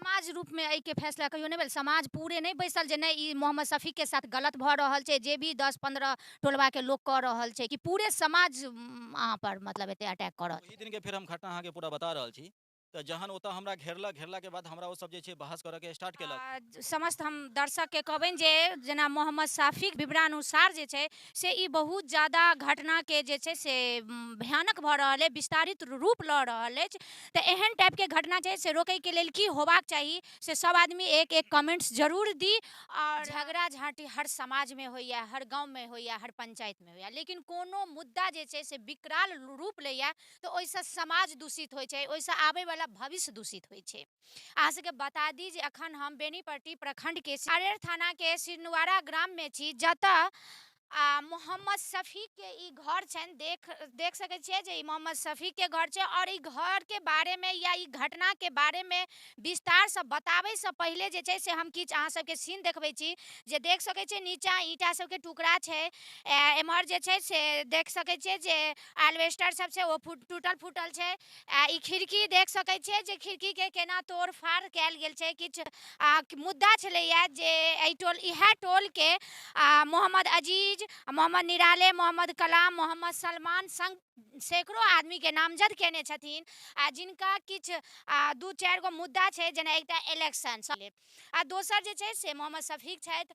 समाज रूप में एहि के फैसला कहियो नहीं भेल समाज पूरे नहीं बैसल जे नहीं ई मोहम्मद शफी के साथ गलत भ रहल छै जे भी 10-15 टोलवा के लोग कह रहल छै कि पूरे समाज अहाँ पर मतलब एते अटैक करत। ओहि दिन के फिर हम घटना अहाँ के पूरा बता रहल छी। तो जहन ओतऽ हमरा घेरला के बाद हमरा वो सब जे छै बहस करऽ के स्टार्ट केलक। समस्त हम दर्शक के कहबनि जे जेना मोहम्मद शाफीक विवरणानुसार जे छै से ई बहुत ज़्यादा घटना के जे छै से भयानक भऽ रहल अइ विस्तारित रूप लऽ रहल अछि। तऽ एहन टाइप के घटना छै से रोकै के लेल की होबाक चाही से सब आदमी एक एक कमेंट्स जरूर दी। और झगड़ा झाँटी हर समाज में होइए हर गाँव में होइए हर पंचायत में होइए लेकिन कोनो मुद्दा जे छै से विकराल रूप लैए तऽ ओहिसँ समाज दूषित होइ छै ओहिसँ आबैवला भविष्य दूषित होइ छै। अहाँ सबके बता दी जे अखन हम बेनीपट्टी प्रखंड के सारेर थाना के सिरनुआरा ग्राम में छी जतऽ मोहम्मद शफी के ई घर छनि देख सकै छियै जे ई मोहम्मद शफी के घर छै और ई घर के बारे में या ई घटना के बारे में विस्तार से बताबै से पहले जे छै से हम किछु अहाँ सबके सीन देखबै छी जे देख सकै छियै नीचा ईटा सबके टुकड़ा छै एम्हर जे छै से देख सकै छियै जे एल्वेस्टर सब छै ओ टूटल फूटल छै ई खिड़की देख सकै छियै जे खिड़की के केना तोड़ फाड़ कयल गेल छै किछु मुद्दा छलैया जे एहि टोल इएह टोल के मोहम्मद अजीज मोहम्मद निराले मोहम्मद कलाम मोहम्मद सलमान संग सैकड़ों आदमी के नामजद केने छथिन जिनका किछु दू चारि गो मुद्दा छै जेना एकटा इलेक्शन दोसर जे छै से मोहम्मद शफीक छथि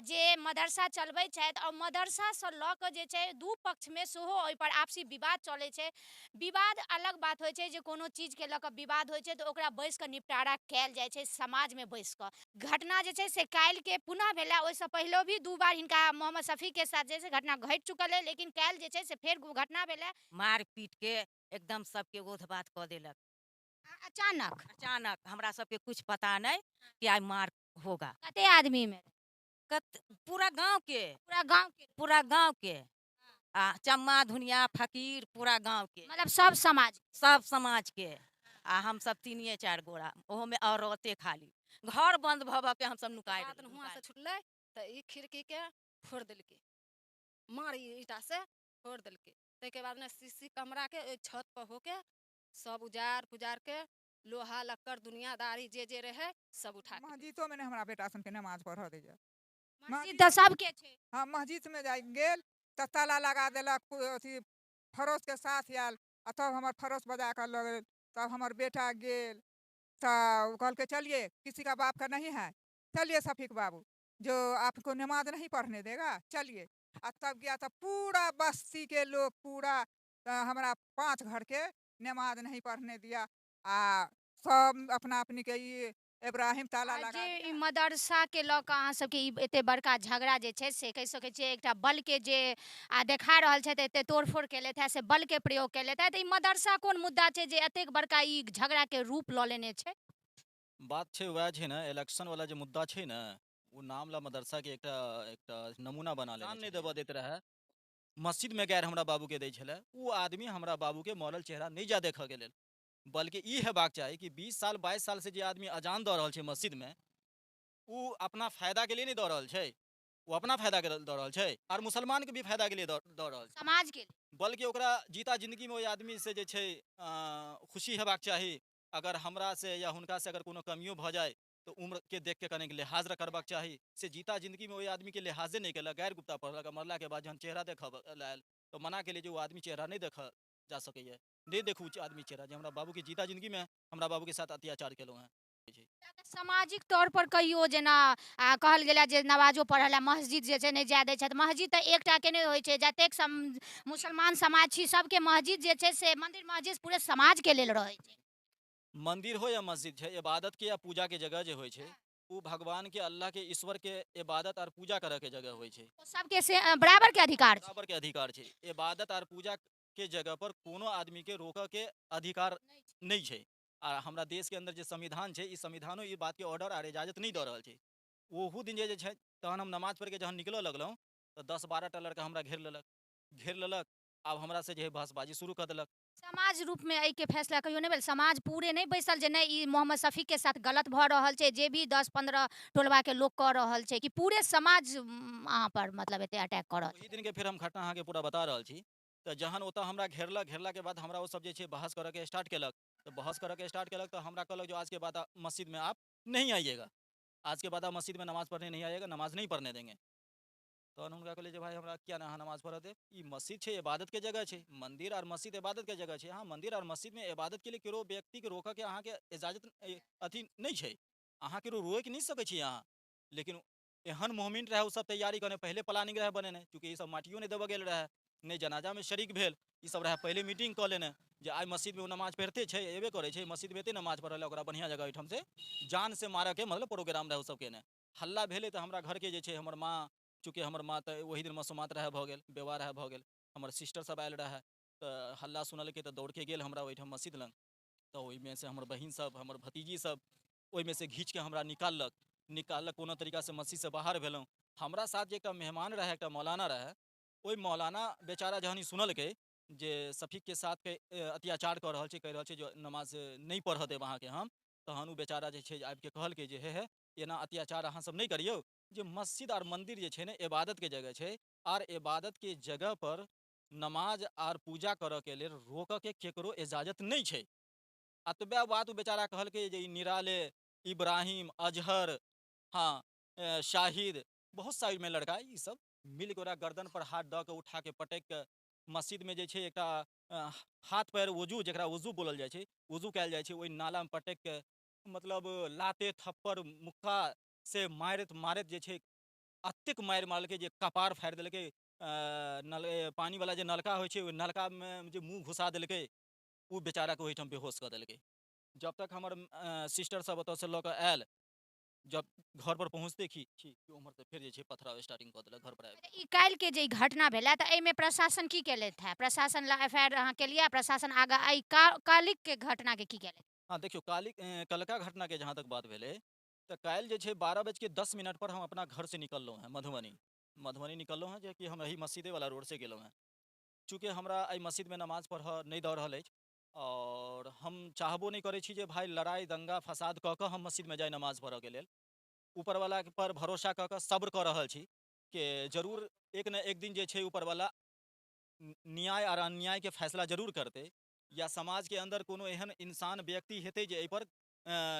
जे मदरसा चलबै छथि और मदरसा से लऽ कऽ जे छै दू पक्ष में सेहो ओहि पर आपसी विवाद चलै छै। विवाद अलग बात होइ छै जे कोनो चीज के लऽ कऽ विवाद होइ छै तऽ ओकरा बैस कऽ निपटारा कयल जाइ छै समाज में बैस कऽ घटना जे छै से काल्हि के पुनः भेलै ओहिसँ पहिलो भी दू बार हिनका मोहम्मद शफी के साथ जे छै घटना घटि चुकल है लेकिन काल्हि जे छै से फेर घटना भेलै मार पीट के एकदम सबके ओध बात कऽ देलक। अचानक अचानक हमरा सबके कुछ पता नहीं कि आज मार होगा। कते आदमी में पूरा गांव के पूरा गांव के चम्मा धुनिया फकीर पूरा गांव के मतलब सब समाज के हम सब तीनिए चार गोरा ओहो में औरतें खाली घर बंद भऽ के हम सब नुकाए हुआं से छुटलै तऽ ई खिड़की के फोड़ देलकै मार ईटा से फोड़ देलकै ताहिके बाद ने सीसी कमरा के छत पर होके सब उजार पुजार के लोहा लक्कड़ दुनियादारी जे रहे सब उठा मस्जिदों में हमरा बेटा सन के नमाज पढ़ दैया मस्जिद तऽ सबके छै। हाँ मस्जिद में जाय गेल तऽ ताला लगा देलक अथी फरोश के साथ आयल तब हमर फरोश बजा कर लऽ गेल तब हमर बेटा गेल तो कल के चलिए किसी का बाप का नहीं है चलिए शफीक बाबू जो आपको नमाज नहीं पढ़ने देगा चलिए। तब गया तो पूरा बस्ती के लोग पूरा हमारा 5 घर के नमाज नहीं पढ़ने दिया सब अपना अपनी के ये इब्राहिम ताला लगा जे मदरसा के लऽ कऽ अहाँ सबके ई एते बड़का झगड़ा जे छै से कहि सकै छियै एकटा बल के जे देखा रहल छथि एते तोड़फोड़ केलथि है से बल के प्रयोग केलथि है तऽ ई मदरसा कोन मुद्दा छै जे एतेक बड़का ई झगड़ा के रूप लऽ लेने छै। बात छै वह छै ना इलेक्शन वाला जो मुद्दा छै ना वो नाम ला मदरसा के एकटा नमूना बना लेने नहीं देबऽ दैत रहे मस्जिद में गैर हमरा बाबू के दै छले वो आदमी हमरा बाबू के मरल चेहरा नहीं जा देखऽ के लेल बल्कि ई हेबाक चाही कि 20 साल 22 साल से जे आदमी अजान दऽ रहल छै मस्जिद में वो अपना फायदा के लिए नहीं दऽ रहल छै वो अपना फायदा के दऽ रहल छै और मुसलमान के भी फायदा के लिए दऽ रहल छै समाज के बल्कि ओकरा जीता जिंदगी में ओहि आदमी से जे छै खुशी हेबाक चाही अगर हमरा से या हुनका से अगर कोनो कमियो भऽ जाए तो उम्र के देख के कने लिहाज करबाक चाही से जीता जिंदगी में ओहि आदमी के लिहाजे नहीं केलक गैर गुप्ता पढ़लक मरला के बाद जहन चेहरा देखब लायल तो मना के लिए जो आदमी चेहरा नहीं देखा जा सकैए नहीं देखू आदमी चेहरा जे हमरा बाबू के जीता जिंदगी में हमरा बाबू के साथ अत्याचार केलहुँ हैं। सामाजिक तौर पर कहियो जेना कहल गेला जे नमाजो पढ़ल है मस्जिद जे छै नहीं जाय दै छथि मस्जिद तऽ एकटा के नहीं होइ छै जतेक मुसलमान समाज छी सबके मस्जिद जे छै से मंदिर मस्जिद पूरे समाज के लेल रहै छै। मंदिर हो या मस्जिद है इबादत के या पूजा के जगह जो होइ छै वो भगवान के अल्लाह के ईश्वर के इबादत और पूजा करे के जगह होइ छै सबके से बराबर के अधिकार बराबर के अधिकार छै इबादत और पूजा के जगह पर कोनो आदमी के रोकऽ के अधिकार नहीं छै आ हमरा देश के अंदर जे संविधान छै ई संविधानो ई बात के ऑर्डर और इजाजत नहीं दऽ रहल छै। ओहू दिन जे छै तहन हम नमाज पढ़ के जहन निकलऽ लगलहुँ तो 10-12 टा लड़का हमरा घेर लेलक आब हमरा से जे है बहसबाजी शुरू कर देलक। समाज रूप में एहि के फैसला कहियो नहीं भेल समाज पूरे नहीं बैसल जे नहीं ई मोहम्मद शफी के साथ गलत भऽ रहल छै जे भी 10-15 टोलवा के लोग कह रहल छै कि पूरे समाज अहाँ पर मतलब एते अटैक करत। ओहि दिन के फिर हम घटना अहाँ के पूरा बता रहल छी तो जहन ओतऽ हमरा घेरला के बाद हमरा वो सब जे छै बहस करऽ के स्टार्ट केलक तो बहस करके स्टार्ट केलक, तो हमरा कहलक जो आज के बाद मस्जिद में आप नहीं आइएगा, आज के बाद आप मस्जिद में नमाज़ पढ़ने नहीं आइएगा, नमाज़ नहीं पढ़ने देंगे। तो हुनका कहलिए जे भाई हमरा क्या ना नमाज़ पढ़ दे, ई मस्जिद छै, इबादत के जगह छै, मंदिर और मस्जिद इबादत के जगह छै। हाँ, मंदिर और मस्जिद में इबादत के लिए केकरो व्यक्ति के रोकऽ के अहाँ के इजाजत अथी नहीं छै, अहाँ केकरो रोक नहीं सकै छी अहाँ। लेकिन एहन मोहमिन रहे, उ सब तैयारी करने, पहले प्लानिंग रहे बनेने, चूँकि ई सब माटियो नहीं देबऽ गेल रहे, नहीं जनाजा में शरीक भेल, ई सब रहे पहले मीटिंग कऽ लेने जे आइ मस्जिद में उ नमाज पढ़ते छै, एबे करे छै मस्जिद में, एते नमाज पढ़ल ओकरा बढ़िया जगह एहिठाम से जान से मारऽ के मतलब प्रोग्राम रहे उ सब केने। हल्ला भेलै तऽ हमरा घर के जे छै हमर माँ, चूँकि हमर माँ तऽ ओही दिन मसुमात रहे भऽ गेल, बेवा रहे भऽ गेल, हमर सिस्टर सब आयल रहे, तऽ हल्ला सुनलकै तऽ दौड़ के गेल हमरा ओहिठाम मस्जिद लग। तऽ ओहिमे से हमर बहिन सब, हमर भतीजी सब ओहिमे से घीच के हमरा निकाललक कोनो तरीका से मस्जिद से बाहर भेलहुँ। हमरा साथ जे एकटा मेहमान रहे, एकटा मौलाना रहे, ओहि मौलाना बेचारा जहन ई सुनलकै जे सफीक के साथ के अत्याचार कऽ रहल छै, कहि रहल छै जो नमाज नहीं पढ़ऽ देब अहाँके हम, तहन उ बेचारा जे छै आबि के कहलकै जे हे एना अत्याचार अहाँ सब नहीं करियौ, जे मस्जिद और मंदिर जे छै ने इबादत के जगह छै, और इबादत के जगह पर नमाज और पूजा करऽ के लेल रोकऽ के केकरो इजाजत नहीं छै। अतबे बात उ बेचारा कहलकै जे ई निराले, इब्राहिम, अजहर, हाँ, शाहिद, बहुत साइड में लड़का ई सब मिल के ओकरा गर्दन पर हाथ दऽ के उठा के पटक के मस्जिद में जे छै एकटा हाथ पैर वजू, जेकरा वजू बोलल जाइ छै, वजू कयल जाइ छै, ओहि नाला में पटक के मतलब लाते थप्पड़ मुक्का से मारैत मारैत जे छै अतेक मारि मारलकै जे कपार फाड़ि देलकै, पानी वाला जे नलका होइ छै ओहि नलका में जे मुँह घुसा देलकै, उ बेचारा के ओहिठाम बेहोश कऽ देलकै। जब तक हमर सिस्टर सब ओतऽ से लऽ कऽ आयल, जब घर पर पहुँचते छी उम्हर से फिर जे छै पथराव स्टार्टिंग कऽ देलक घर पर आबि। ई काल्हि के जे ई घटना भेलै तऽ एहिमे प्रशासन की केलथि है? प्रशासन ला एफआईआर अहाँ केलियै, प्रशासन आगा एहि काल्हिक के घटना के की केलथि? हाँ देखियो, कलका घटना के जहाँ तक बात भेलै, तऽ काल्हि जे छै 12:10 पर हम अपना घर से निकललहुँ हैं मधुबनी निकललहुँ हैं, जे कि हम एही मस्जिदे वाला रोड से गेलहुँ हैं। चूँकि हमरा एहि मस्जिद में नमाज पढ़ऽ नहीं दऽ रहल अछि, और हम चाहबो नहीं करै छी जे भाई लड़ाई दंगा फसाद कऽ के हम मस्जिद में जाय नमाज पढ़ऽ के लेल। ऊपर वाला पर भरोसा कऽ के सब्र कऽ रहल छी कि जरूर एक न एक दिन जे छै ऊपर वाला न्याय और अन्याय के फैसला जरूर करते, या समाज के अंदर कोनो एहन इंसान व्यक्ति हेतै जे एहि पर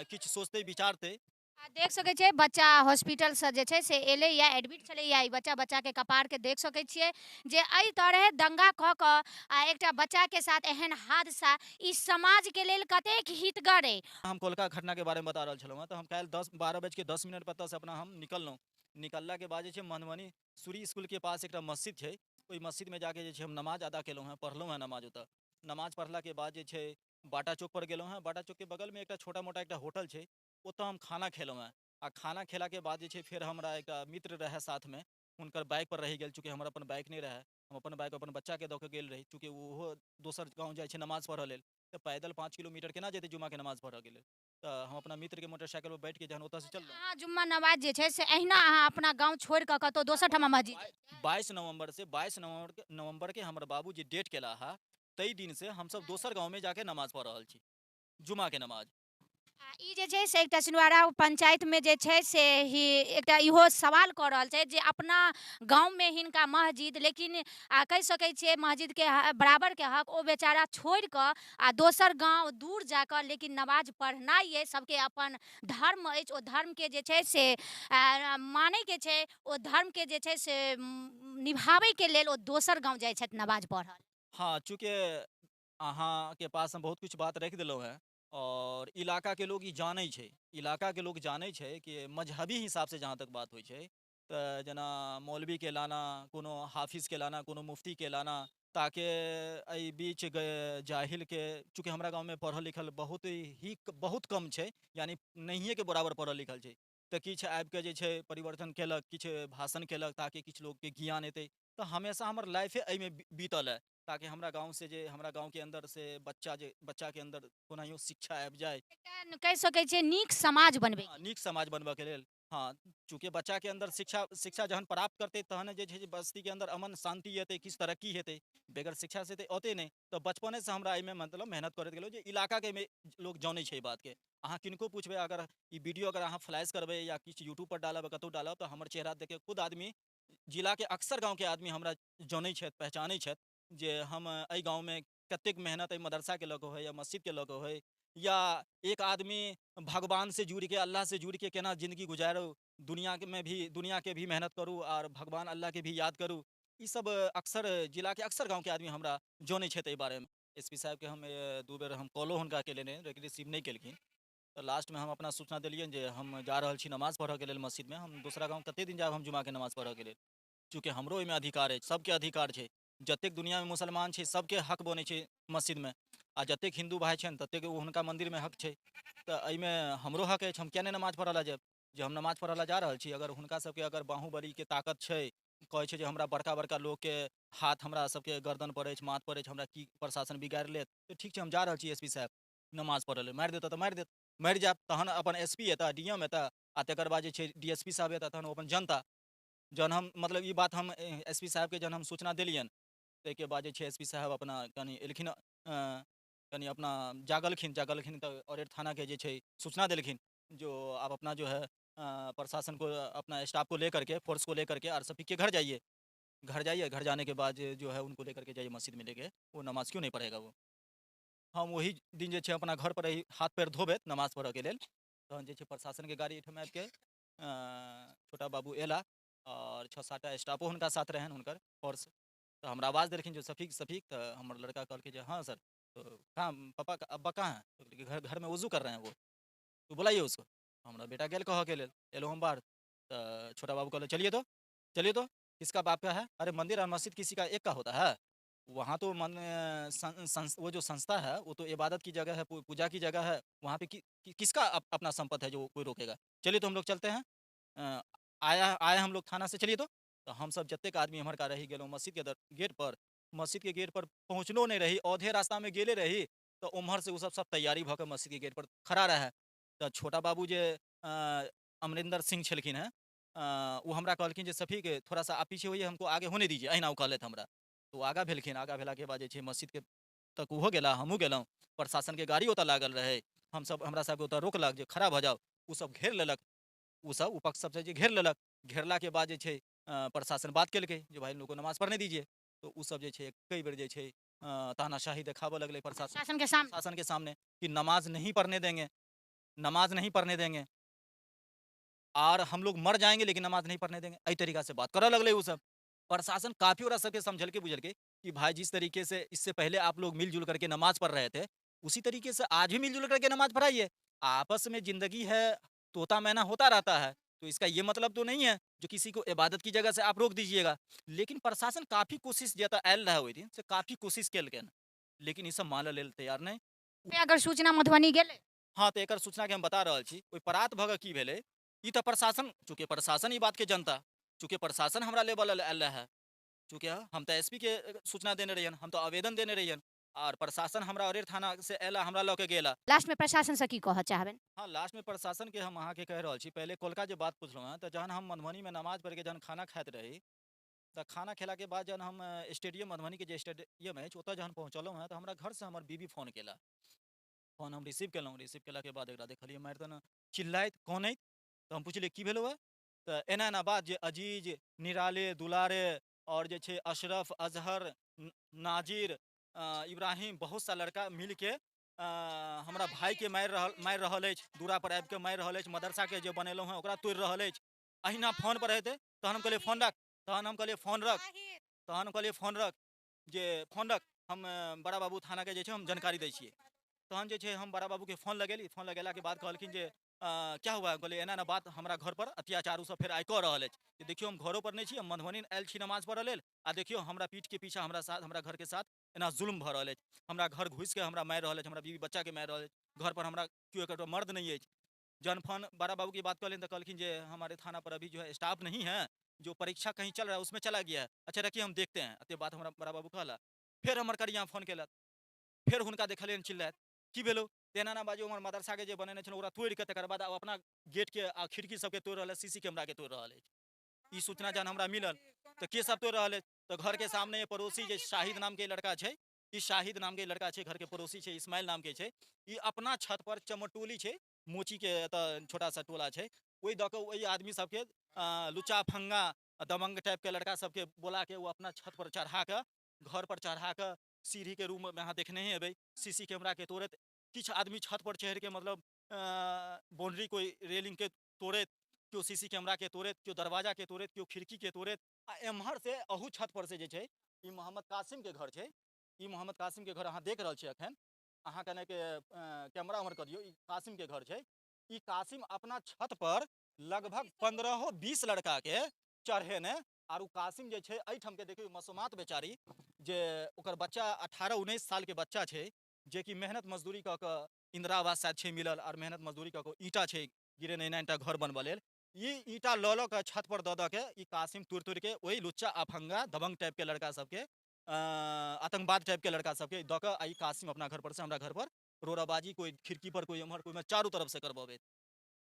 किछु सोचते विचारते। आ देख सकै छियै बच्चा हॉस्पिटल से जे छै से एलै या एडमिट छलैया, ई बच्चा के कपार के देख सकै छियै जे एहि तरह दंगा कऽ कऽ आ एकटा बच्चा के साथ एहन हादसा ई समाज के लेल कतेक हितगर अइ। हम कोलका घटना के बारे में बता रहल छलहुँ हैं, तऽ हम काल्हि 12:10 पर एतऽ से अपना हम निकललहुँ। निकलला के बाद जे छै मधुबनी सूरी स्कूल के पास एकटा मस्जिद छै, ओहि मस्जिद में जाके जे छै हम नमाज अदा केलहुँ हैं, पढ़लहुँ हैं नमाज ओतऽ। नमाज पढ़ला के बाद जे छै बाटा चौक पर गेलहुँ हैं, बाटा चौक के बगल में एकटा छोटा मोटा एकटा होटल छै, ओतऽ हम खाना खेलहुँ हैं। आ खाना खेला के बाद जे छै फेर हमरा एकटा मित्र रहे साथ में, हुनकर बाइक पर रहि गेल, चूँकि हमर अपन बाइक नहीं रहे, हम अपन बाइक अपन बच्चा के दऽ के गेल रही, चूँकि ओहो दोसर गाँव जाइ छै नमाज पढ़ऽ लेल, तऽ पैदल 5 किलोमीटर केना जेतै जुम्मा के नमाज पढ़ऽ के लेल। तऽ हम अपना मित्र के मोटरसाइकिल पर बैठ के जहन ओतऽ से चललहुँ, अहाँ जुम्मा नमाज जे छै से अहिना अहाँ अपना गाँव छोड़ि कऽ कतहु दोसर ठाम मस्जिद जाइ छियै? 22 नवंबर के हमर बाबूजी डेट केला हा, तई दिन से हम सब दोसर गाँव में जाके नमाज पढ़ रहल छी, जुमा के नमाज। आ ई जे छै से एकटा सिनवारा पंचायत में जे छै से ही एकटा इहो सवाल कऽ रहल छै जे अपना गाँव में हिनका मस्जिद, लेकिन कहि सकै छियै मस्जिद के बराबर के हक ओ बेचारा छोड़ि कऽ आ दोसर गाँव दूर जाकऽ लेकिन नमाज पढ़नाइ अइ, सबके अपन धर्म अछि, ओ धर्म के जे छै से मानै के छै, ओ धर्म के जे छै से निभाबै के लेल ओ दोसर गाँव जाइ छथि नमाज पढ़ऽ। हाँ, चूँकि अहाँ के पास हम बहुत कुछ बात रख दिलहुँ हैं, और इलाका के लोग ई जानै छै, इलाका के लोग जानै छै कि मजहबी हिसाब से जहाँ तक बात होइ छै, तऽ जेना मौलवी के लाना, कोनो हाफिज के लाना, कोनो मुफ्ती के लाना, ताकि एहि बीच जाहिल के, चूँकि हमरा गाँव में पढ़ल लिखल बहुत कम छै, यानी नहिए के बराबर पढ़ल लिखल छै, तऽ किछु आबि के जे छै परिवर्तन केलक, किछु भाषण केलक ताकि किछु लोग के ज्ञान एतै। तऽ हमेशा हमर लाइफे एहिमे बीतल है, ताकि हमरा गाँव से जे हमरा गाँव के अंदर से बच्चा के अंदर कोनाहियो शिक्षा आबि जाए, एकटा कहि सकै छियै नीक समाज बनबै। हाँ, नीक समाज बनबऽ के लेल। हाँ, चूँकि बच्चा के अंदर शिक्षा जहन प्राप्त करते, तहन जे छै बस्ती के अंदर अमन शांति एतै, किछु तरक्की हेतै। बेगर शिक्षा से तऽ औते नहीं, तो बचपने से हमरा एहिमे मतलब मेहनत करैत गेलहुँ जे इलाका के लोग जानै छै बात के। अहाँ किनको पूछबै, अगर ई वीडियो अगर अहाँ फ्लैश करबै या किछु यूट्यूब पर डालब, कतौ डालब, तऽ हमर चेहरा देख के खुद आदमी, जिला के अक्सर गाँव के आदमी हमरा जानै छथि, पहचानै छथि जे हम एहि गाँव में कतेक मेहनत है मदरसा के लऽ कऽ होय या मस्जिद के लऽ कऽ होय, या एक आदमी भगवान से जुड़ के अल्लाह से जुड़ के केना जिंदगी गुजारो, दुनिया के भी मेहनत करूँ और भगवान अल्लाह के भी याद करूँ। ई सब अक्सर जिला के अक्सर गाँव के आदमी हमरा जानै छै एहि बारे में। एसपी साहब के हम 2 बेर हम कॉलो हुनका केले रहे, लेकिन रिसीव नहीं केलखिन। तो लास्ट में हम अपना सूचना दिलियन जे हम जा रहल छी नमाज पढ़ऽ के लेल मस्जिद में, हम दूसरा गाँव कते दिन जायब हम जुमा के नमाज पढ़ऽ के लेल। चूँकि हमरो एहिमे अधिकार अछि, सबके अधिकार छै, जतेक दुनिया में मुसलमान छै सबके हक बनै छै मस्जिद में, आ जतेक हिंदू भाई छनि ततेक हुनका मंदिर में हक छै। तऽ एहिमे हमरो हक अछि, हम किया नहि नमाज पढ़ऽ ला जायब। जे हम नमाज पढ़ऽ ला जा रहल छी, अगर हुनका सबके अगर बाहुबली के ताकत छै, कहै छै जे हमरा बड़का बड़का लोग के हाथ हमरा सबके गर्दन पर अछि, माथ पर अछि, हमरा की प्रशासन बिगाड़ि लेत, तऽ ठीक छै हम जा रहल छी एसपी साहब नमाज पढ़ऽ लेल। मारि देता तऽ मारि देत, मरि जायब तहन अपन एसपी एता, डीएम एता, आ तकर बाद जे छै डीएसपी साहब एता, तहन ओ अपन जनता। जहन हम मतलब ई बात हम एसपी साहब के जहन हम सूचना देलियन, ताहिके बाद जे छै एसपी साहब अपना कनि एलखिन, कनि अपना जागलखिन तऽ औरेर थाना के जे छै सूचना देलखिन जो आप अपना जो है प्रशासन को, अपना स्टाफ को लेकर के, फोर्स को लेकर के आरसीपी के घर जाइए। घर जाने के बाद जो है उनको लेकर के जाइए मस्जिद में लेके, वो नमाज क्यों नहीं पढ़ेगा वो। हम वही दिन जे छै अपना घर पर ही हाथ पैर धोबे नमाज पढ़ऽ के लेल, तहन जे छै प्रशासन के गाड़ी एहिठाम आबि के छोटा बाबू एला, और 6-7 टा स्टाफो हुनका साथ रहन हुनकर फोर्स। तो हमरा आवाज़ देलखिन जो सफीक सफीक, तो हमार लड़का कहलकै जे हाँ सर, तो कहाँ पापा अब्बा कहाँ हैं, तो कहलकै घर में वज़ू कर रहे हैं वो, तो बुलाइए उसको। हमरा बेटा गेल कहऽ के लेल, एलो हम बाहर, तो छोटा बाबू कहले चलिए तो किसका बाप का है, अरे मंदिर और मस्जिद किसी का एक का होता है, वहाँ तो वो जो संस्था है वो तो इबादत की जगह है, पूजा की जगह है, वहाँ पे किसका अपना संपत्ति है जो कोई रोकेगा। चलिए तो हम लोग चलते हैं, आए हम लोग थाना से, चलिए तो हम सब जतेक आदमी हमार का रही गेलो मस्जिद के गेट पर, मस्जिद के गेट पर पहुँचलो नहीं रही, औधे रास्ता में गेले रही, तो उम्हर से वो सब तैयारी भऽ के मस्जिद के गेट पर खड़ा रहे। तो छोटा बाबू जे अमरिंदर सिंह छलखिन हैं, वो हमरा कहलखिन जे सफीक थोड़ा सा आप पीछे होइए, हमको आगे होने दीजिए, अहिना वो कहलथि हमरा। तो आगा भेलखिन, आगा भेला के बाद जे छै मस्जिद के तक ओहो गेला, हमहूँ गेलहुँ, प्रशासन के गाड़ी ओतऽ लागल रहे, हम सब हमरा सबके ओतऽ रोकलक जे खड़ा भऽ जाओ, उ सब घेर लेलक, उ सब विपक्ष सब जे घेर लेलक, घेरला के बाद जे छै प्रशासन बात केलकै जे भाई इन लोगों को नमाज पढ़ने दीजिए। तो उ सब जे छै कई बेर जे छै तानाशाही देखाबऽ लगलै प्रशासन शासन के सामने कि नमाज नहीं पढ़ने देंगे, नमाज नहीं पढ़ने देंगे, और हम लोग मर जाएंगे लेकिन नमाज नहीं पढ़ने देंगे, एहि तरीका से बात करऽ लगले उ सब। प्रशासन काफी ओकरा सबके समझल के बुझल के कि भाई जिस तरीके से इससे पहले आप लोग मिलजुल करके नमाज पढ़ रहे थे, उसी तरीके से आज भी मिलजुल करके नमाज पढ़ाइए। आपस में जिंदगी है, तोता मैना होता रहता है, तो इसका ये मतलब तो नहीं है जो किसी को इबादत की जगह से आप रोक दीजिएगा। लेकिन प्रशासन काफी कोशिश जतऽ आयल रहे ओहि दिन से काफी कोशिश केलकनि, लेकिन ई सब मानऽ लेल तैयार नहीं। अगर सूचना मधुबनी गेलै, हाँ, तो एकर सूचना के हम बता रहल छी। ओहि परात भऽ कऽ की भेलै, ई तऽ प्रशासन, चूँकि प्रशासन ई बात के जनता, चूँकि प्रशासन हमरा लेवल आयल रहे, चूँकि हम तो एसपी के सूचना देने रहियन, हम तो आवेदन देने रहियन, और प्रशासन हमरा औरेर थाना से एला, हमरा लऽ के गेला। लास्ट में प्रशासन से की कहऽ चाहबनि। हाँ, लास्ट में प्रशासन के हम अहाँ के कह रहल छी, पहले कोलका जे बात पुछलहुँ हैं, तो जहन हम मधुबनी में नमाज पढ़ के जहन खाना खाइत रही, तो खाना खेला के बाद जहन हम स्टेडियम मधुबनी के जे स्टेडियम अछि ओतऽ जहन पहुँचलहुँ हैं, तो हमरा घर से हमर बीबी फोन केला। फोन हम रिसीव केलहुँ, रिसीव केला के बाद एकरा देखलियै मारि देने चिल्लाइत कनैत। तो हम पुछलियै की भेलौ है, तो एना एना बात जे अजीज, निराले, दुलारे, और जे छै अशरफ, अजहर, नाजिर, इब्राहिम, बहुत सा लड़का मिल के हमरा भाई के मारि रहल अछि, दूरा पर आबि के मारि रहल अछि, मदरसा के जे बनेलहुँ हैं ओकरा तोड़ि रहल अछि। अहिना फोन पर हेतै, तहन हम कहलियै फोन रख, तहन हम कहलियै फोन रख, तहन हम कहलियै फोन रख, जे फोन रख, हम बड़ा बाबू थाना के जे छै हम जानकारी दै छियै। तहन जे छै हम बड़ा बाबू के फोन लगेली, फोन लगेला के बाद कहलखिन जे क्या हुआ, कहलिए एना एना बात हमरा घर पर अत्याचार सब फिर आइ कऽ रहल अछि। कि देखियो हम घरों पर नहीं छी, हम मधुबनी आयल छी नमाज पढ़ऽ लेल, आ देखियो हमरा पीठ के पीछा हमरा साथ, हमरा घर के साथ एना जुल्म भऽ रहल अछि, हमरा घर घुसि के हमरा मारि रहल अछि, हमरा बीवी बच्चा के मारि रहल अछि, घर पर हमरा क्यों एक मर्द नहीं अछि। जन फोन बड़ा बाबू की बात कहलें तो कहलखिन जे हमारे थाना पर अभी जो है स्टाफ नहीं है, जो परीक्षा कहीं चल रहा है उसमें चला गया है, अच्छा रखिए हम देखते हैं, अते बात हमरा बड़ा बाबू कहला। फिर हमर करिया फोन केलक, फिर हुनका देखलियन चिल्लाइत की भेलो, तेना ना बाजू, हमर मदरसा के जे बनेने छल ओकरा तोड़ि के तकर बाद आब अपना गेट के आ खिड़की सबके तोड़ि रहल है, सीसी कैमरा के तोड़ि रहल है। ई सूचना जहन हमरा मिलल तो के सब तोड़ि रहल है, तो घर के सामने पड़ोसी जे शाहिद नाम के लड़का छै, ई शाहिद नाम के लड़का छै, घर के पड़ोसी छै, इस्माइल नाम के छै, ई अपना छत पर चमटोली छै, मोची के एतऽ छोटा सा टोला छै, ओहि दऽ कऽ ओहि आदमी सबके लुच्चा फंगा दबंग टाइप के लड़का सबके बोला के वो अपना छत पर चढ़ा के, घर पर चढ़ा के सीढ़ी के रूम में अहाँ देखने ही हेबै सीसी कैमरा के तोड़ैत किछु आदमी छत पर चढ़ि के मतलब बाउंड्री कोई रेलिंग के तोड़ैत केओ सीसी कैमरा के तोड़ैत केओ दरवाजा के तोड़ैत केओ खिड़की के तोड़ैत आ एम्हर से अहू छत पर से जे छै ई मोहम्मद कासिम के घर छै ई मोहम्मद कासिम के घर अहाँ देख रहल छियै अखन अहाँ कने के कैमरा उमर करियो ई कासिम के घर छै ई कासिम अपना छत पर लगभग 15-20 लड़का के चढ़ेने आर उ कासिम जे छै एहिठाम के देखियो मासूमात बेचारी जे ओकर बच्चा 18-19 साल के बच्चा छै जे कि मेहनत मजदूरी कऽ कऽ इंदिरा आवास शायद छै मिलल और मेहनत मजदूरी कऽ कऽ ईंटा छै गिरेने ईटा घर बनबऽ लेल ई ईंटा लऽ लऽ के छत पर दऽ के ई कासिम तोड़ि के वही लुच्चा अफंगा दबंग टाइप के लड़का सबके आतंकवाद टाइप के लड़का सबके दऽ के ई कासिम अपना घर पर से हमरा घर पर रोराबाजी कोई खिड़की पर कोई एम्हर कोई में चारू तरफ से करबबैत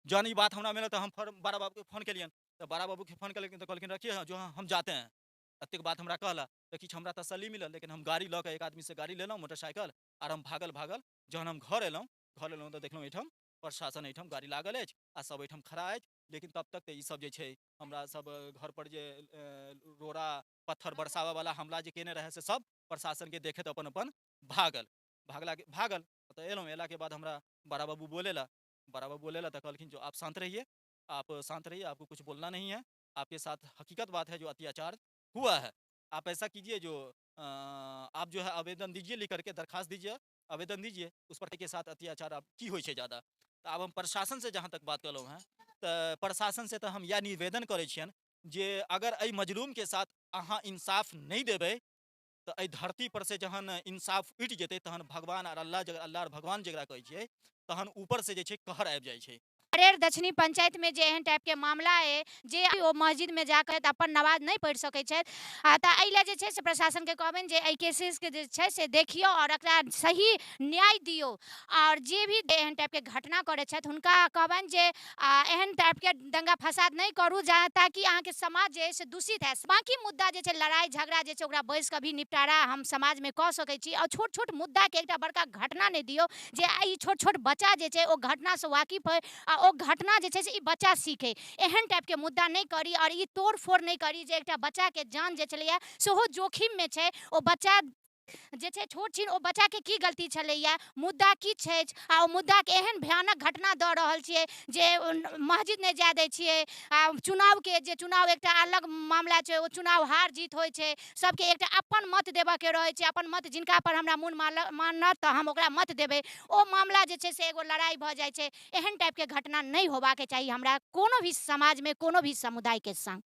जहन ई बात हमरा मिलल तो हम बड़ा बाबू के फोन केलियन तो बड़ा बाबू के फोन केलखिन तो कहलखिन रखिए जो हम जाते हैं एतेक बात हमरा कहला तो किछु हमरा तसल्ली मिलल लेकिन हम गाड़ी लऽ के एक आदमी से गाड़ी लेलहुँ मोटरसाइकिल आर हम भागल जहन हम घर एलहुँ तो देखलहुँ एहिठाम प्रशासन एहिठाम गाड़ी लागल अछि आ सब एहिठाम खड़ा अछि लेकिन तब तक तऽ ई सब जे छै हमरा सब घर पर जे रोड़ा पत्थर बरसावा वाला हमला जे केने रहे से सब प्रशासन के देखैत अपन अपन भागल तो एलहुँ एला के बाद हमरा बड़ा बाबू बोलेला तो कहलखिन जो आप शांत रहिए आपको कुछ बोलना नहीं है आपके साथ हकीकत बात है जो अत्याचार हुआ है आप ऐसा कीजिए जो आप जो है आवेदन दीजिए लिख करके दरखास्त दीजिए आवेदन दीजिए उस पर के साथ अत्याचार आप की होइ छै ज़्यादा तो अब हम प्रशासन से जहाँ तक बात कलहुँ हैं तो प्रशासन से तो हम यह निवेदन करै छियन जे अगर एहि मजलूम के साथ अहाँ इंसाफ नहीं देबै तो एहि धरती पर से जहन इंसाफ उठि जेतै तहन भगवान और अल्लाह और भगवान जकरा कहै छियै तहन ऊपर से जे छै कहर आबि जाइ छै अरेर दक्षिणी पंचायत में जे एहन टाइप के मामला है जे ओ मस्जिद में जाकर अपन नमाज नहीं पढ़ि सकै छथि तऽ एहि लेल जे छै से प्रशासन के कहबनि जे एहि केसेस के जे छै से देखियो और एकरा सही न्याय दियो और जे भी एहन टाइप के घटना करै छथि हुनका कहबनि जे एहन टाइप के दंगा फसाद नहीं करू ताकि अहाँ के समाज जे है से दूषित है बाकी मुद्दा जे छै लड़ाई झगड़ा जे छै ओकरा बैस के भी निपटारा हम समाज में कऽ सकै छी और छोट छोट मुद्दा के एकटा बड़का घटना नहीं दियो जे ई छोट छोट बच्चा जे छै ओ घटना से वाकिफ है आ ओ घटना जे छै से ई बच्चा सीखे एहन टाइप के मुद्दा नहीं करी और ई तोड़ फोड़ नहीं करी जे एकटा बच्चा के जान जे छलैया सेहो जोखिम में छै ओ बच्चा जे छै छोट छिन ओ बच्चा के की गलती छलैया मुद्दा की छै आ ओ मुद्दा के एहन भयानक घटना दऽ रहल छियै जे मस्जिद नहीं जाय दै छियै आ चुनाव के जे चुनाव एकटा अलग मामला छै ओ चुनाव हार जीत होइ छै सबके एकटा अपन मत देबऽ के रहै छै अपन मत जिनका पर हमरा मोन मानत तऽ हम ओकरा मत देबै ओ मामला जे छै से एगो लड़ाई भऽ जाइ छै एहन टाइप के घटना नहीं होबाक चाही हमरा कोनो भी समाज में कोनो भी समुदाय के संग